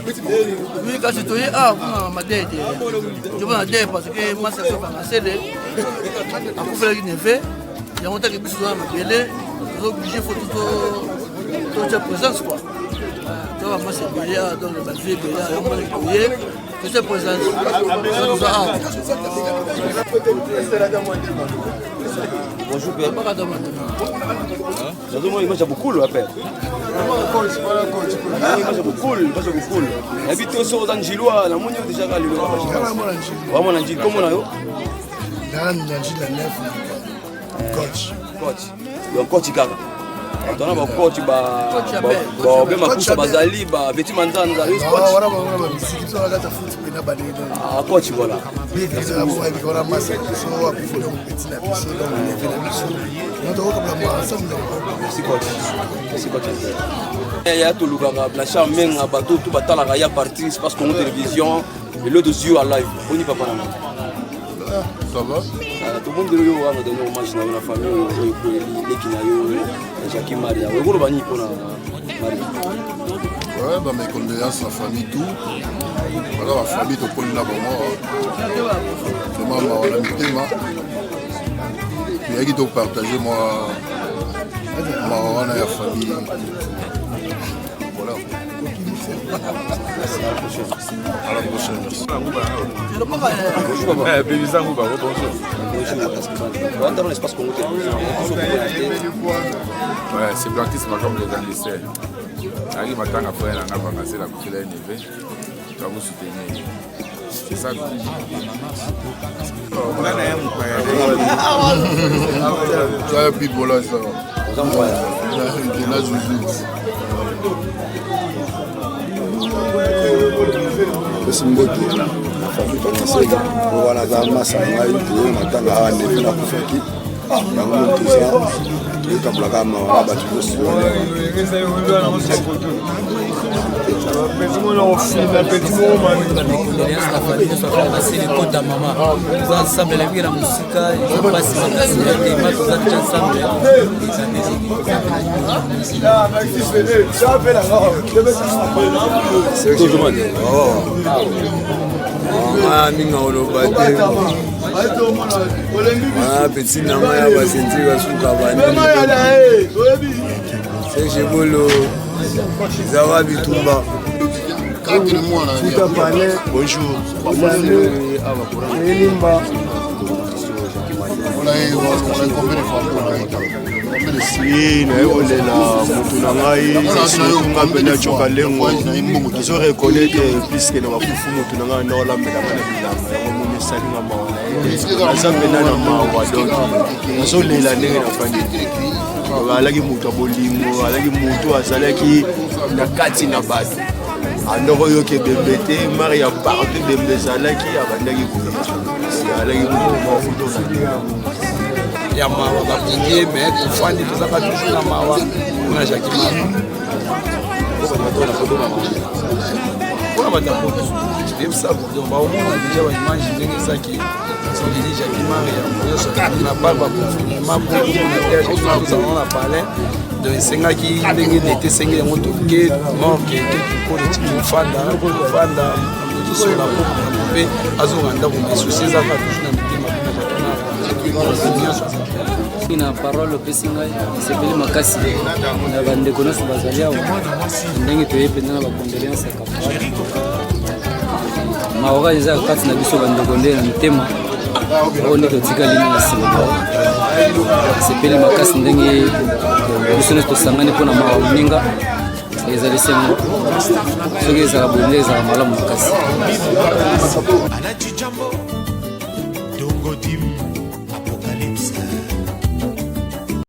Oui, quand je suis ah, ma dette. Je vois la dette parce que ma sœur va passer de. À coup faire une effet. Il y a longtemps que je suis là, ma gueule. Je suis obligé de faire toute cette présence quoi. Tu vois, moi c'est bien, donc le bâtiment est bien, on va le couiller. Toute cette présence. Bonjour Père. J'adore image beaucoup le appel. Image beaucoup. Habite au sort d'Angilois, la monnaie déjà là le. Vraiment l'Angil comment là yo? Dans l'Angil la neuf. Coach. Donc coach kaka. On a un coach ba kusa bazali ba beti manzanza yo coach. Voilà bisiki to la ta foot na ba de. Ah coach voilà. Ça pour avec la masse so a pu faire un petit na biso donc on fait la biso. On doit comme la ensemble. Merci coach. Il y a tout le gars la chambre menga bateau tout batala ya partir parce qu'on télévision et l'autre yeux à live. On y va pas là. Ça va? Tout le monde a donné hommage à la famille, l'équipe Jackie Maria. Ouais, bah mes condoléances à la famille, tout. Voilà, la famille, tout le monde là-bas. Vraiment, on a mis le thème. Mais il faut partager, moi, on a la famille. Voilà. À la prochaine. Dans l'espace qu'on ouais, c'est Blanquis, ma comme les anniversaires. Arrive matin après, on a avancé la coupe de l'année. Tu vas vous soutenir. C'est ça. Tu as un pitbull là, ça va. Il est là, Simboto, la famille commençait à voir la masse à maille, on attend à never la kufaki. Yango tout ça, tout comme la gamme on a battu le sol. Petit nama ya basenzi basuka bani c'est bolo zawa bitumba tuta palais bonjour Elimba nayekolela motu na ngai nga mpena coka lengo kizo reconnaître puiske na bafufu motu na ngai naolambelaka na bilanga yango moni esalinga mawa naza mpena na mawa donc nazolela ndenge nafandi alaki motu ya bolingo alaki motu azalaki na kati na bato andoko oyoki ebembe te mari ya partout ebembe ezalaki abandaki alaki motu ya mawa bapingie me tofandi tozaka toujours na mawa mpona Jackie Maria mpona batapoto ebisa baomona deja baimage ndenge ezaki solidi Jackie Maria nyonso na bal bakonfinema na palais donc esengaki ndenge nete esengi yango toke morke kekikolo etiki kofanda tozosola mpe azonga ndako masusi ezaka toujours na mitema na parole opesi ngai esepeli makasi na bandeko nyonso bazali awa ndenge toye mpenza na bacondoléance ya kapara maoka eza kati na biso bandeko nde na mitema oyo nde totikali na nsima esepeli makasi ndenge biso nyonso tosangani mpona mawa moninga ezali sengo soki ezala boye nde ezala malamu makasi